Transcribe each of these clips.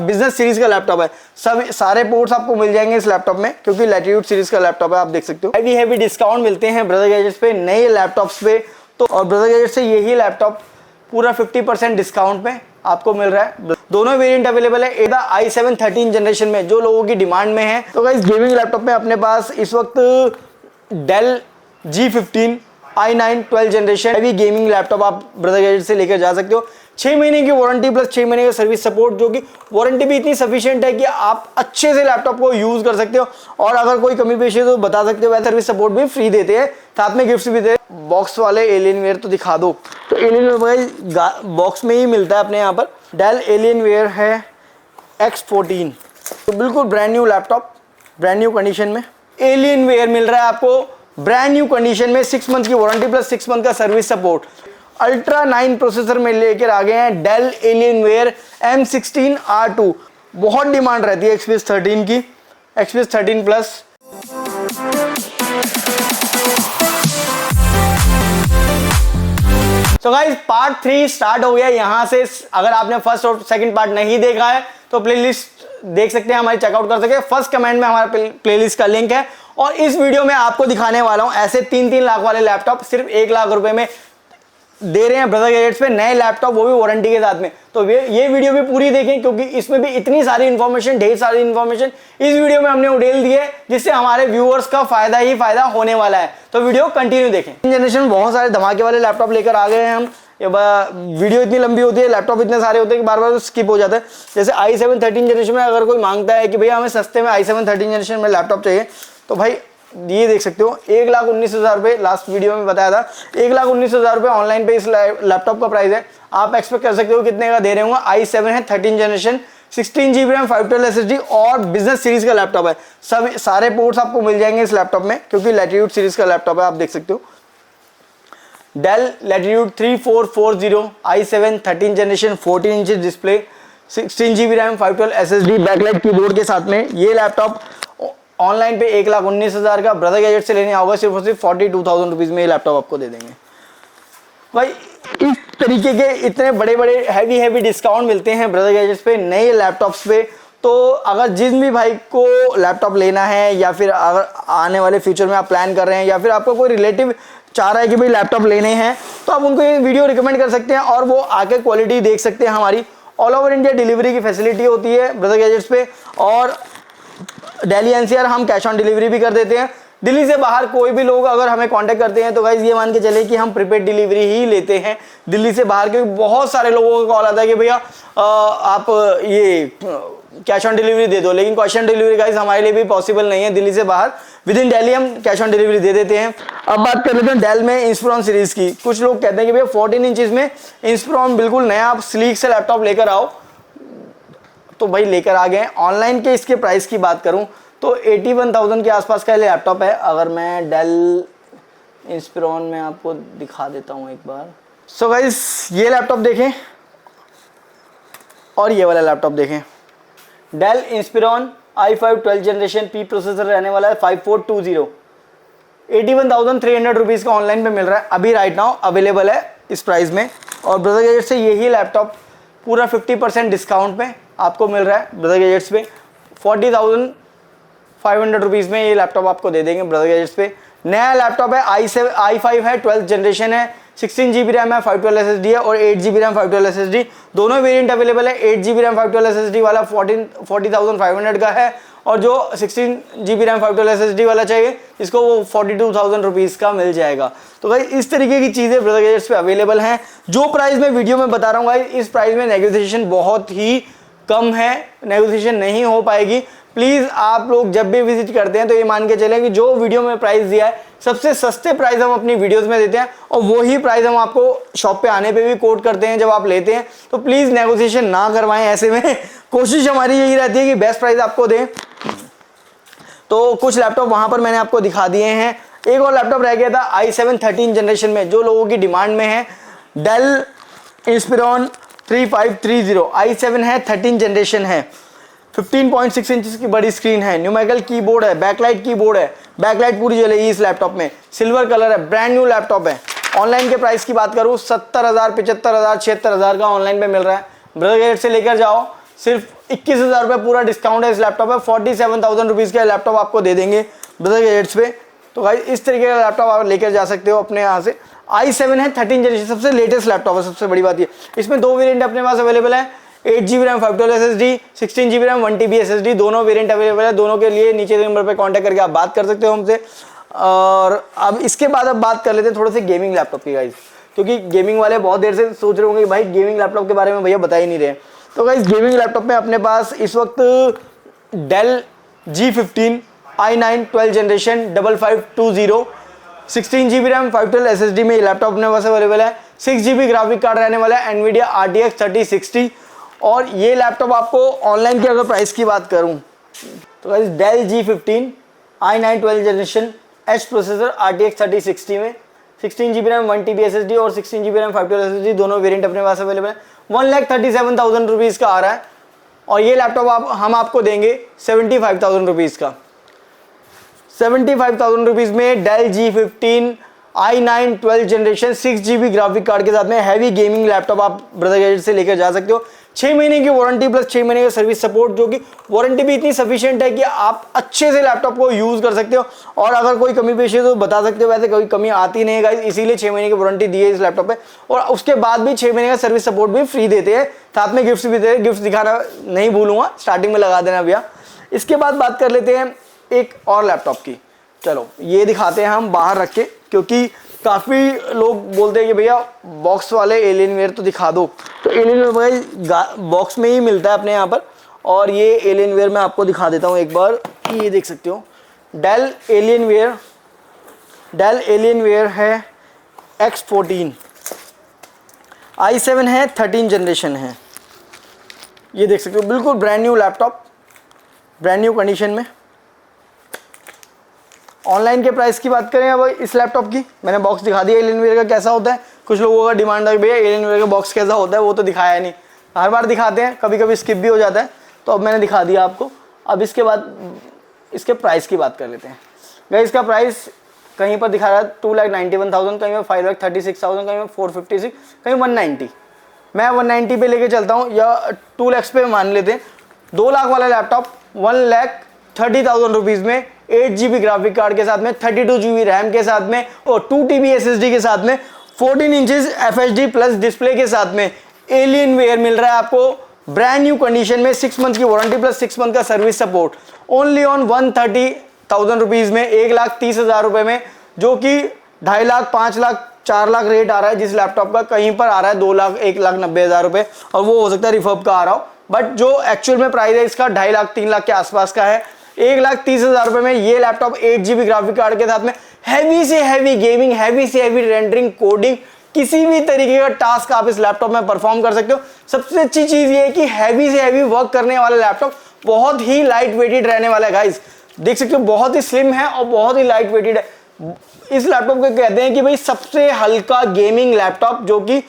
Business series का laptop है। सब सारे पोर्ट्स आपको मिल जाएंगे इस लैपटॉप में, क्योंकि लैटिट्यूड सीरीज का लैपटॉप है। आप देख सकते हो हैवी डिस्काउंट मिलते हैं ब्रदर गैजेट्स पे नए लैपटॉप्स पे। तो और ब्रदर गैजेट्स से यही लैपटॉप पूरा 50% डिस्काउंट पे आपको मिल रहा है। दोनों वेरिएंट अवेलेबल है एदा i7 13 जनरेशन में, जो लोगों की डिमांड में है। तो गाइस गेमिंग लैपटॉप में अपने पास इस वक्त Dell G15 i9 12 generation heavy gaming laptop आप ब्रदर गैजेट से लेकर जा सकते हो। 6 महीने की वारंटी प्लस 6 महीने का सर्विस सपोर्ट, जो कि वारंटी भी इतनी सफिशिएंट है कि आप अच्छे से लैपटॉप को यूज कर सकते हो। और अगर कोई कमी पेशी है तो बता सकते हो। वैसे सर्विस सपोर्ट भी फ्री देते हैं, साथ में गिफ्ट्स भी देते हैं। बॉक्स वाले एलियनवेयर तो दिखा दो। तो एलियनवेयर बॉक्स में ही मिलता है अपने यहाँ पर। डेल एलियनवेयर है X14, तो बिल्कुल brand new laptop, brand new condition में एलियनवेयर मिल रहा है आपको ब्रांड न्यू कंडीशन में। 6 मंथ की वारंटी प्लस 6 मंथ का सर्विस सपोर्ट। अल्ट्रा 9 प्रोसेसर में लेकर आ गए हैं डेल एलियनवेयर M16R2। बहुत डिमांड रहती है XPS 13 की, XPS 13 प्लस। तो गाइस पार्ट 3 स्टार्ट हो गया यहां से। अगर आपने फर्स्ट और सेकंड पार्ट नहीं देखा है तो प्लेलिस्ट देख सकते हैं, हमारी चेकआउट कर सकते हैं। फर्स्ट कमेंट में हमारा प्लेलिस्ट का लिंक है। और इस वीडियो में आपको दिखाने वाला हूं ऐसे 3-3 लाख वाले लैपटॉप सिर्फ 1 लाख रुपए में दे रहे हैं ब्रदर गैजेट्स पे, नए लैपटॉप, वो भी वारंटी के साथ में। तो ये वीडियो भी पूरी देखें, क्योंकि इसमें भी इतनी सारी इंफॉर्मेशन, ढेर सारी इंफॉर्मेशन इस वीडियो में हमने उड़ेल दी है, जिससे हमारे व्यूअर्स का फायदा ही फायदा होने वाला है। तो वीडियो कंटिन्यू देखें। जनरेशन में बहुत सारे धमाके वाले लैपटॉप लेकर आ गए हैं हम। वीडियो इतनी लंबी होती है, लैपटॉप इतने सारे होते हैं कि बार बार स्किप हो जाता है। जैसे i7 13 जनरेशन में अगर कोई मांगता है कि भैया हमें सस्ते में i7 13 जनरेशन में लैपटॉप चाहिए, तो भाई ये देख सकते हो 1,19,000 रुपये, लास्ट वीडियो में बताया था 1,19,000 रुपये ऑनलाइन पे इस लैपटॉप का प्राइस है। आप एक्सपेक्ट कर सकते हो कितने का दे रहे होंगे। i7 है 13 जनरेशन, 16 GB रैम, 512 SSD और बिजनेस सीरीज का लैपटॉप है। सब सारे पोर्ट्स आपको मिल जाएंगे इस लैपटॉप में, क्योंकि लैटिट्यूड सीरीज का लैपटॉप है। आप देख सकते हो Dell Latitude 3440 i7 13 generation, 14 inch display, 16 GB RAM, 512 SSD, backlight keyboard के साथ में। ये लैपटॉप ऑनलाइन पे 1,19,000 का ब्रदर गैजेट से लेने आओगे सिर्फ और सिर्फ 42,000 रुपीज में ये लैपटॉप आपको दे देंगे। भाई इस तरीके के इतने बड़े बड़े हैवी डिस्काउंट मिलते हैं ब्रदर गैजेट्स पे नए लैपटॉप्स पे। तो अगर जिस भी भाई को लैपटॉप लेना है, या फिर अगर आने वाले फ्यूचर में आप प्लान कर रहे हैं, या फिर आपको कोई रिलेटिव चाह रहा है कि भाई लैपटॉप लेने हैं, तो आप उनको ये वीडियो रिकमेंड कर सकते हैं और वो आके क्वालिटी देख सकते हैं। हमारी ऑल ओवर इंडिया डिलीवरी की फैसिलिटी होती है ब्रदर गैजेट्स पे, और दिल्ली NCR हम कैश ऑन डिलीवरी भी कर देते हैं। दिल्ली से बाहर कोई भी लोग अगर हमें कांटेक्ट करते हैं तो गाइस ये मान के चले कि हम प्रीपेड डिलीवरी ही लेते हैं दिल्ली से बाहर, क्योंकि बहुत सारे लोगों का कॉल आता है कि भैया आप ये कैश ऑन डिलीवरी दे दो, लेकिन कैश ऑन डिलीवरी गाइस हमारे लिए भी पॉसिबल नहीं है दिल्ली से बाहर। विद इन दिल्ली हम कैश ऑन डिलीवरी दे देते हैं। अब बात कर लेते हैं डेल में इंस्पिरॉन सीरीज की। कुछ लोग कहते हैं कि भैया 14 इंचेस में इंस्पिरॉन बिल्कुल नया स्लीक से लैपटॉप लेकर आओ, तो भाई लेकर आ गए। ऑनलाइन के इसके प्राइस की बात करूं तो 81,000 के आसपास का लैपटॉप है। अगर मैं डेल इंस्पिरॉन में आपको दिखा देता हूं एक बार। सो गाइस ये लैपटॉप देखें और ये वाला लैपटॉप देखें। Dell Inspiron i5 12 generation P processor रहने वाला है, 5420, 81,300 रुपीज़ का ऑनलाइन पे मिल रहा है अभी राइट नाउ, अवेलेबल है इस प्राइस में। और ब्रदर गैजेट से यही लैपटॉप पूरा 50% डिस्काउंट पे आपको मिल रहा है ब्रदर गैजेट्स पे। 40,500 रुपीज़ में ये लैपटॉप आपको दे देंगे ब्रदर गैजेट्स पे। नया लैपटॉप है, i5 है, 12th जनरेशन है, 16 GB रैम है, 512 SSD है, और 8 GB रैम 512 SSD। दोनों वेरिएंट अवेलेबल है। 8 GB रैम 512 SSD वाला 40,500 का है, और जो 16 GB रैम 512 SSD वाला चाहिए इसको वो 42,000 रुपीज़ का मिल जाएगा। तो भाई इस तरीके की चीज़ें ब्रदर गैजेट्स पे अवेलेबल हैं। जो प्राइस मैं वीडियो में बता रहा हूँ भाई, इस प्राइस में नेगोशिएशन बहुत ही कम है, नेगोशिएशन नहीं हो पाएगी। प्लीज़ आप लोग जब भी विजिट करते हैं तो ये मान के चलें कि जो वीडियो में प्राइस दिया है सबसे सस्ते प्राइस हम अपनी वीडियोस में देते हैं, और वही प्राइस हम आपको शॉप पे आने पे भी कोट करते हैं जब आप लेते हैं। तो प्लीज़ नेगोशिएशन ना करवाएं ऐसे में। कोशिश हमारी यही रहती है कि बेस्ट प्राइस आपको दें। तो कुछ लैपटॉप वहाँ पर मैंने आपको दिखा दिए हैं। एक और लैपटॉप रह गया था i7 13 जनरेशन में, जो लोगों की डिमांड में है, डेल इंस्पिरॉन 3530 i7 है, 13 जनरेशन है, 15.6 इंच की बड़ी स्क्रीन है, न्यूमेरिकल कीबोर्ड है, बैकलाइट कीबोर्ड है, बैकलाइट पूरी जलेगी इस लैपटॉप में, सिल्वर कलर है, ब्रांड न्यू लैपटॉप है। ऑनलाइन के प्राइस की बात करूँ 70,000, 75,000, 76,000 का ऑनलाइन पे मिल रहा है। ब्रदर गैजेट से लेकर जाओ सिर्फ 21,000 रुपये पूरा डिस्काउंट है इस लैपटॉप में। 47,000 रुपीज़ का लैपटॉप आपको दे देंगे ब्रदर गैजेट्स पे। तो भाई इस तरीके का लैपटॉप आप लेकर जा सकते हो अपने यहाँ से। i7 है 13 जनरेशन, सबसे लेटेस्ट लैपटॉप है, सबसे बड़ी बात ये। इसमें 2 वेरिएंट अपने पास अवेलेबल है, 8GB RAM 512 SSD, 16GB RAM 1TB SSD, दोनों वेरिएंट अवेलेबल है। दोनों के लिए नीचे नंबर पर कॉन्टैक्ट करके आप बात कर सकते हो हमसे। और अब इसके बाद अब बात कर लेते हैं थोड़े से गेमिंग लैपटॉप की गाइस, क्योंकि गेमिंग वाले बहुत देर से सोच रहे होंगे कि भाई गेमिंग लैपटॉप के बारे में भैया बता ही नहीं रहे। तो गाइस गेमिंग लैपटॉप में अपने पास इस वक्त Dell G15 i9 12 generation 5520, 16GB RAM 512 SSD में ये लैपटॉप अपने पास अवेलेबल है। 6GB ग्राफिक कार्ड रहने वाला है NVIDIA RTX 3060। और ये लैपटॉप आपको ऑनलाइन की अगर प्राइस की बात करूं तो guys Dell G15 i9 12 generation H processor RTX 3060 में 16GB रैम 1TB SSD और 16GB रैम 512 SSD दोनों वेरिएंट अपने पास अवेलेबल है। 1,37,000 रुपीज़ का आ रहा है। और ये लैपटॉप हम आपको देंगे 75,000 रुपीज़ का। 75,000 रुपीज़ में del G15 i9 12 generation 6GB graphic card के साथ में हैवी गेमिंग लैपटॉप आप ब्रदर गैजेट से लेकर जा सकते हो। 6 महीने की वारंटी प्लस 6 महीने का सर्विस सपोर्ट, जो कि वारंटी भी इतनी सफिशिएंट है कि आप अच्छे से लैपटॉप को यूज़ कर सकते हो। और अगर कोई कमी पेशी तो बता सकते हो, वैसे कोई कमी आती नहीं है गाइस, इसीलिए 6 महीने की वारंटी दी है इस लैपटॉप पे। और उसके बाद भी 6 महीने का सर्विस सपोर्ट भी फ्री देते हैं, साथ में गिफ्ट भी देते हैं। गिफ्ट दिखाना नहीं भूलूंगा, स्टार्टिंग में लगा देना भैया। इसके बाद बात कर लेते हैं एक और लैपटॉप की। चलो ये दिखाते हैं हम बाहर रख के, क्योंकि काफ़ी लोग बोलते हैं कि भैया बॉक्स वाले एलियनवेयर तो दिखा दो। तो एलियनवेयर भाई बॉक्स में ही मिलता है अपने यहाँ पर। और ये एलियनवेयर मैं आपको दिखा देता हूँ एक बार, ये देख सकते हो डेल एलियनवेयर है X14, i7 है 13 जनरेशन है। ये देख सकते हो बिल्कुल brand new laptop, brand new condition में। ऑनलाइन के प्राइस की बात करें अब इस लैपटॉप की, मैंने बॉक्स दिखा दिया एलियनवेयर का कैसा होता है। कुछ लोगों का डिमांड है भैया एलियनवेयर का बॉक्स कैसा होता है, वो तो दिखाया नहीं, हर बार दिखाते हैं, कभी कभी स्किप भी हो जाता है, तो अब मैंने दिखा दिया आपको। अब इसके बाद इसके प्राइस की बात कर लेते हैं। गाइस इसका प्राइस कहीं पर दिखा रहा है 2,91,000, कहीं में 5,36,000, कहीं में 456, कहीं 190। मैं 190 पे लेके चलता हूँ, या 2 लाख पे मान लेते हैं। 2 लाख वाला लैपटॉप 1,30,000 रुपीज़ में 8GB ग्राफिक कार्ड के साथ में, 32GB रैम के साथ में और 2TB SSD के साथ में, 14 इंचेस FHD प्लस डिस्प्ले के साथ में एलियनवेयर मिल रहा है आपको ब्रांड न्यू कंडीशन में। 6 मंथ की वारंटी प्लस 6 मंथ का service support, only on 130,000 rupees में, 1,30,000 रुपये में, जो कि 2.5 लाख 5 लाख 4 लाख रेट आ रहा है जिस लैपटॉप का। कहीं पर आ रहा है 2 लाख 1,90,000 रुपये, और वो हो सकता है रिफर्ब का आ रहा हो, बट जो एक्चुअल में प्राइस है इसका 2.5 लाख 3 लाख के आसपास का है। 1,30,000 रुपये में ये लैपटॉप 8GB ग्राफिक कार्ड के साथ में हैवी से हैवी गेमिंग, हैवी से हैवी रेंडरिंग, कोडिंग, किसी भी तरीके का टास्क आप इस लैपटॉप में परफॉर्म कर सकते हो। सबसे अच्छी चीज़ ये है कि हैवी से हैवी वर्क करने वाला लैपटॉप बहुत ही लाइट वेटेड रहने वाला है गाइस। देख सकते हो बहुत ही स्लिम है और बहुत ही लाइट वेटेड है। इस लैपटॉप को कहते हैं कि भाई सबसे हल्का गेमिंग लैपटॉप, जो कि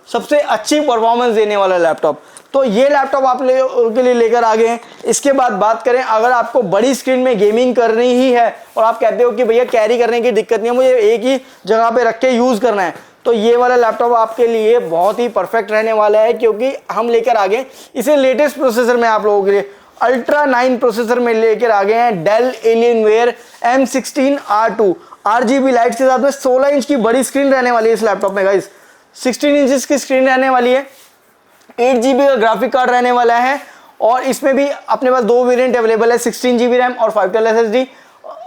सबसे अच्छी परफॉर्मेंस देने वाला लैपटॉप। तो ये लैपटॉप आप के लिए लेकर आ गए हैं। इसके बाद बात करें, अगर आपको बड़ी स्क्रीन में गेमिंग करनी ही है और आप कहते हो कि भैया कैरी करने की दिक्कत नहीं है, मुझे एक ही जगह पे रख के यूज़ करना है, तो ये वाला लैपटॉप आपके लिए बहुत ही परफेक्ट रहने वाला है, क्योंकि हम लेकर आ गए इसे लेटेस्ट प्रोसेसर में आप लोगों के लिए अल्ट्रा 9 प्रोसेसर में लेकर आ गए हैं del Alienware M16R2 RGB lights के साथ में। 16 इंच की बड़ी स्क्रीन रहने वाली है इस लैपटॉप में गाइस, 16 इंचेस की स्क्रीन रहने वाली है, 8GB का ग्राफिक कार्ड रहने वाला है। और इसमें भी अपने पास 2 वेरिएंट अवेलेबल है, 16GB रैम और 512 SSD,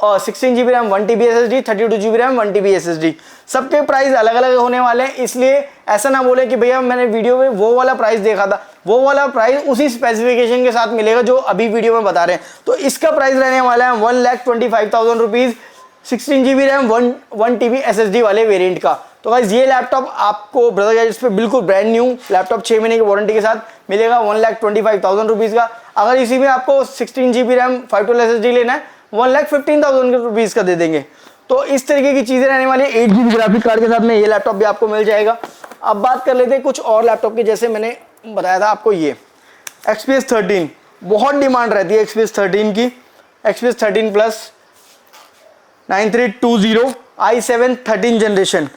और 16GB RAM 1TB SSD, 32GB RAM 1TB SSD। सबके प्राइस अलग अलग होने वाले हैं, इसलिए ऐसा ना बोले कि भैया मैंने वीडियो में वो वाला प्राइस देखा था, वो वाला प्राइस उसी स्पेसिफिकेशन के साथ मिलेगा जो अभी वीडियो में बता रहे हैं। तो इसका प्राइस रहने वाला है 1,25,000 rupees, 16GB RAM 1TB SSD वाले वेरिएंट का। तो गाइस ये लैपटॉप आपको ब्रदर गैजेट्स पे बिल्कुल ब्रांड न्यू लैपटॉप 6 महीने की वारंटी के साथ मिलेगा 1,25,000 रुपीज़ का। अगर इसी में आपको 16GB रैम 512 SSD लेना है 1,15,000 रुपीज़ का दे देंगे। तो इस तरीके की चीज़ें रहने वाली है। 8GB ग्राफिक कार्ड के साथ में ये लैपटॉप भी आपको मिल जाएगा। अब बात कर लेते हैं कुछ और लैपटॉप की, जैसे मैंने बताया था आपको ये XPS 13 बहुत डिमांड रहती है XPS 13 की। XPS 13 plus 9320 i7 13 generation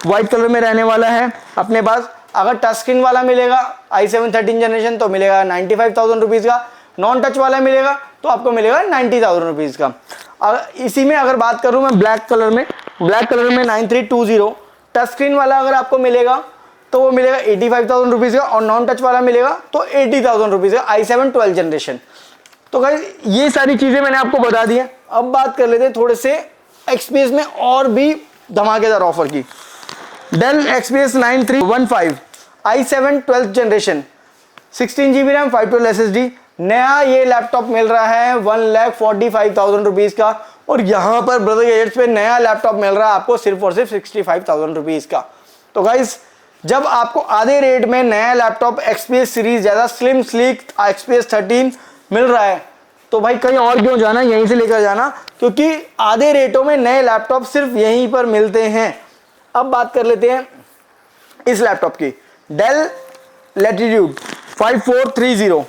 white colour में रहने वाला है अपने पास। अगर टच स्क्रीन वाला मिलेगा i7 13 जनरेशन तो मिलेगा 95,000 रुपीज़ का, नॉन टच वाला मिलेगा तो आपको मिलेगा 90,000 रुपीज़ का। इसी में अगर बात करूँ मैं ब्लैक कलर में 9320 टच स्क्रीन वाला अगर आपको मिलेगा तो वो मिलेगा 85,000 रुपीज़ का, और नॉन टच वाला मिलेगा तो 80,000 रुपीज़ का, i7 12 जनरेशन। तो गाइस ये सारी चीज़ें मैंने आपको बता दी है। अब बात कर लेते हैं थोड़े से XPS में और भी धमाकेदार ऑफर की। Dell XPS 9315 i7 12th generation 16 GB RAM 512 SSD, नया ये लैपटॉप मिल रहा है 1,45,000 रुपीज़ का, और यहाँ पर ब्रदर गैजेट्स पे नया लैपटॉप मिल रहा है आपको सिर्फ और सिर्फ 65,000 रुपीज़ का। तो गाइस जब आपको आधे रेट में नया लैपटॉप XPS सीरीज ज़्यादा स्लिम स्लीक XPS 13 मिल रहा है तो भाई कहीं और क्यों जाना, यहीं से लेकर जाना, क्योंकि आधे रेटों में नए लैपटॉप सिर्फ यहीं पर मिलते हैं। अब बात कर लेते हैं इस लैपटॉप की, del latitude 5430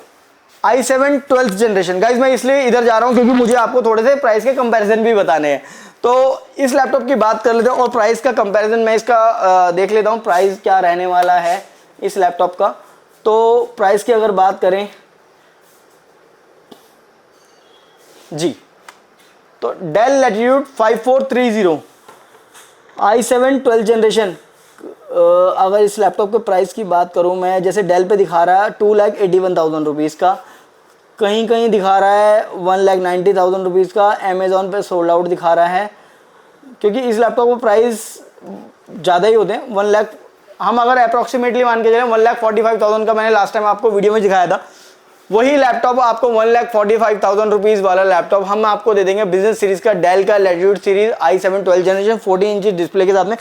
i7 12th generation. Guys मैं इसलिए इधर जा रहा हूँ क्योंकि मुझे आपको थोड़े से प्राइस के कंपैरिजन भी बताने हैं। तो इस लैपटॉप की बात कर लेते हैं और प्राइस का कंपैरिजन मैं इसका देख लेता हूँ प्राइस क्या रहने वाला है इस लैपटॉप का। तो प्राइस की अगर बात करें जी, तो del latitude 5430 i7 12th generation, अगर इस लैपटॉप के प्राइस की बात करूं मैं, जैसे डेल पे दिखा रहा है 2,81,000 रुपीज़ का, कहीं कहीं दिखा रहा है 1,90,000 रुपीज़ का, अमेज़ॉन पे सोल्ड आउट दिखा रहा है, क्योंकि इस लैपटॉप का प्राइस ज़्यादा ही होते हैं 1 लाख। हम अगर अप्रॉक्सीमेटली मान के चलें 1,45,000 का मैंने लास्ट टाइम आपको वीडियो में दिखाया था, वही लैपटॉप आपको 1,45,000 रुपीज़ वाला लैपटॉप हम आपको दे देंगे बिजनेस सीरीज़ का डेल का latitude series i7 12th generation 14 inch display के साथ में।